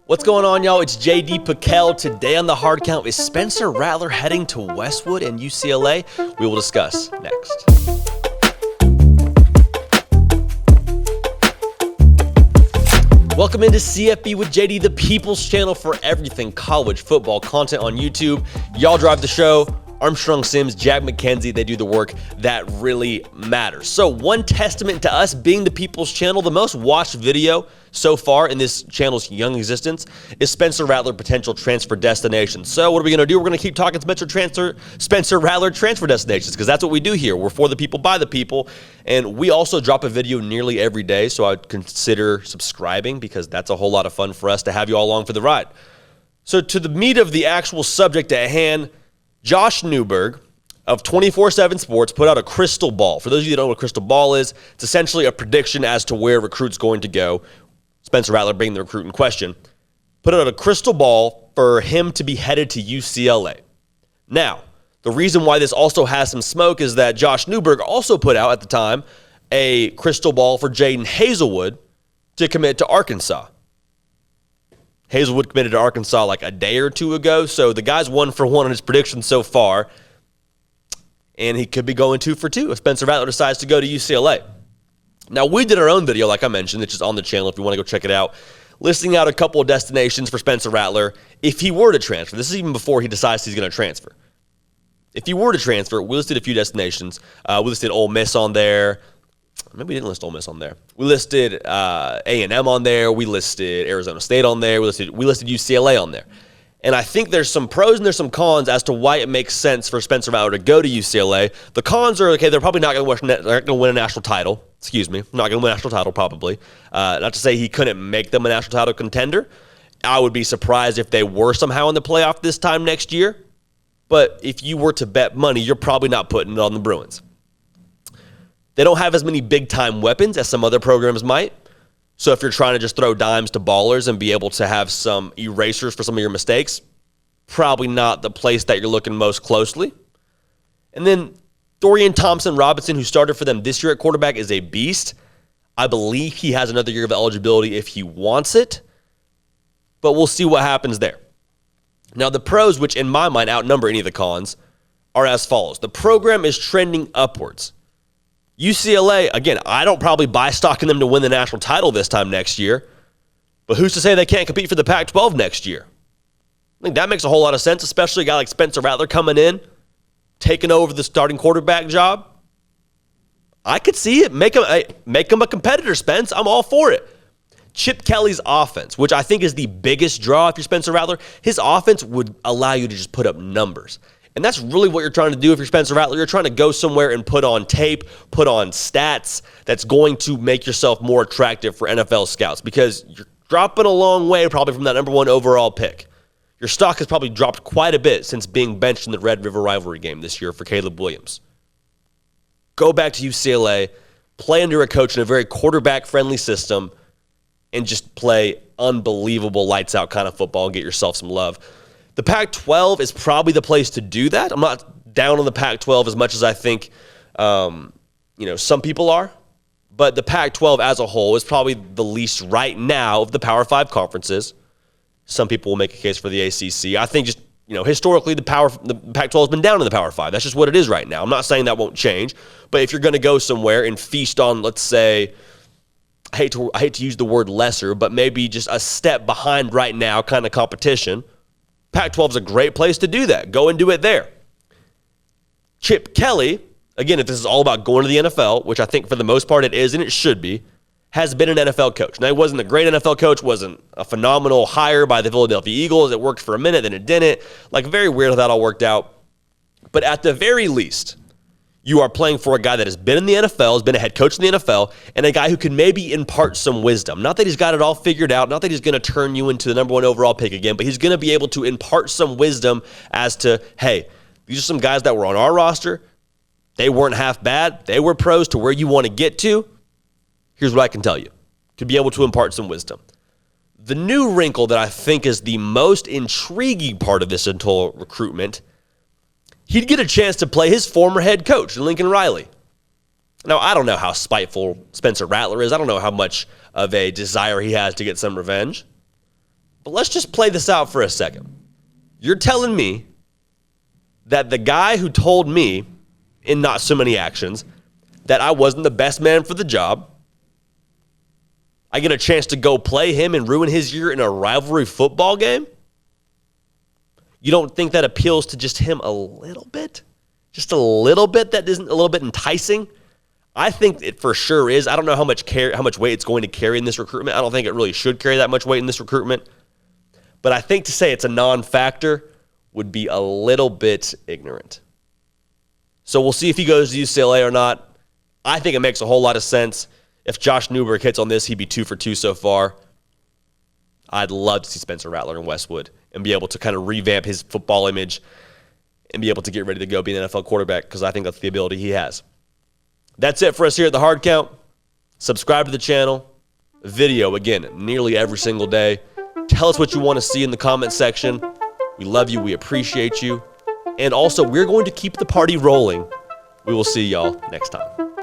What's going on, y'all? It's JD Piquel. Today on the Hard Count, is Spencer Rattler heading to Westwood and UCLA? We will discuss next. Welcome into CFB with JD, the People's Channel for everything college football content on YouTube. Y'all drive the show. Armstrong Sims, Jack McKenzie, they do the work that really matters. So one testament to us being the People's Channel, the most watched video so far in this channel's young existence is Spencer Rattler potential transfer destinations. So what are we going to do? We're going to keep talking Spencer Rattler transfer destinations, because that's what we do here. We're for the people, by the people, and we also drop a video nearly every day, so I'd consider subscribing, because that's a whole lot of fun for us to have you all along for the ride. So to the meat of the actual subject at hand, Josh Newberg of 24/7 Sports put out a crystal ball. For those of you that don't know what a crystal ball is, it's essentially a prediction as to where a recruit's going to go. Spencer Rattler being the recruit in question. Put out a crystal ball for him to be headed to UCLA. Now, the reason why this also has some smoke is that Josh Newberg also put out at the time a crystal ball for Jaden Hazelwood to commit to Arkansas. Hazelwood committed to Arkansas like a day or two ago, so the guy's 1 for 1 on his predictions so far, and he could be going 2 for 2 if Spencer Rattler decides to go to UCLA. Now, we did our own video, like I mentioned, it's just on the channel if you want to go check it out, listing out a couple of destinations for Spencer Rattler if he were to transfer. This is even before he decides he's going to transfer. If he were to transfer, we listed a few destinations. We listed Ole Miss on there. Maybe we didn't list Ole Miss on there. We listed A&M on there. We listed Arizona State on there. We listed UCLA on there. And I think there's some pros and there's some cons as to why it makes sense for Spencer Rattler to go to UCLA. The cons are, okay, they're probably not going to win a national title. Excuse me. Not going to win a national title, probably. Not to say he couldn't make them a national title contender. I would be surprised if they were somehow in the playoff this time next year. But if you were to bet money, you're probably not putting it on the Bruins. They don't have as many big-time weapons as some other programs might. So if you're trying to just throw dimes to ballers and be able to have some erasers for some of your mistakes, probably not the place that you're looking most closely. And then Dorian Thompson-Robinson, who started for them this year at quarterback, is a beast. I believe he has another year of eligibility if he wants it. But we'll see what happens there. Now, the pros, which in my mind outnumber any of the cons, are as follows. The program is trending upwards. UCLA, again, I don't probably buy stock in them to win the national title this time next year, but who's to say they can't compete for the Pac-12 next year? I think that makes a whole lot of sense, especially a guy like Spencer Rattler coming in, taking over the starting quarterback job. I could see it. Make him a competitor, Spence. I'm all for it. Chip Kelly's offense, which I think is the biggest draw if you're Spencer Rattler, his offense would allow you to just put up numbers. And that's really what you're trying to do if you're Spencer Rattler. You're trying to go somewhere and put on tape, put on stats that's going to make yourself more attractive for NFL scouts, because you're dropping a long way probably from that number 1 overall pick. Your stock has probably dropped quite a bit since being benched in the Red River rivalry game this year for Caleb Williams. Go back to UCLA, play under a coach in a very quarterback-friendly system, and just play unbelievable lights-out kind of football and get yourself some love. The Pac-12 is probably the place to do that. I'm not down on the Pac-12 as much as I think some people are. But the Pac-12 as a whole is probably the least right now of the Power 5 conferences. Some people will make a case for the ACC. I think just, historically the Pac-12 has been down in the Power 5. That's just what it is right now. I'm not saying that won't change. But if you're going to go somewhere and feast on, let's say, I hate to use the word lesser, but maybe just a step behind right now kind of competition, Pac-12 is a great place to do that. Go and do it there. Chip Kelly, again, if this is all about going to the NFL, which I think for the most part it is and it should be, has been an NFL coach. Now, he wasn't a great NFL coach, wasn't a phenomenal hire by the Philadelphia Eagles. It worked for a minute, then it didn't. Very weird how that all worked out. But at the very least, you are playing for a guy that has been in the NFL, has been a head coach in the NFL, and a guy who can maybe impart some wisdom. Not that he's got it all figured out, not that he's going to turn you into the number 1 overall pick again, but he's going to be able to impart some wisdom as to, hey, these are some guys that were on our roster. They weren't half bad. They were pros to where you want to get to. Here's what I can tell you. To be able to impart some wisdom. The new wrinkle that I think is the most intriguing part of this entire recruitment, he'd get a chance to play his former head coach, Lincoln Riley. Now, I don't know how spiteful Spencer Rattler is. I don't know how much of a desire he has to get some revenge. But let's just play this out for a second. You're telling me that the guy who told me in not so many actions that I wasn't the best man for the job, I get a chance to go play him and ruin his year in a rivalry football game? You don't think that appeals to just him a little bit? Just a little bit? That isn't a little bit enticing? I think it for sure is. I don't know how much weight it's going to carry in this recruitment. I don't think it really should carry that much weight in this recruitment. But I think to say it's a non-factor would be a little bit ignorant. So we'll see if he goes to UCLA or not. I think it makes a whole lot of sense. If Josh Newberg hits on this, he'd be 2 for 2 so far. I'd love to see Spencer Rattler in Westwood and be able to kind of revamp his football image and be able to get ready to go be an NFL quarterback, because I think that's the ability he has. That's it for us here at The Hard Count. Subscribe to the channel. Video, again, nearly every single day. Tell us what you want to see in the comment section. We love you. We appreciate you. And also, we're going to keep the party rolling. We will see y'all next time.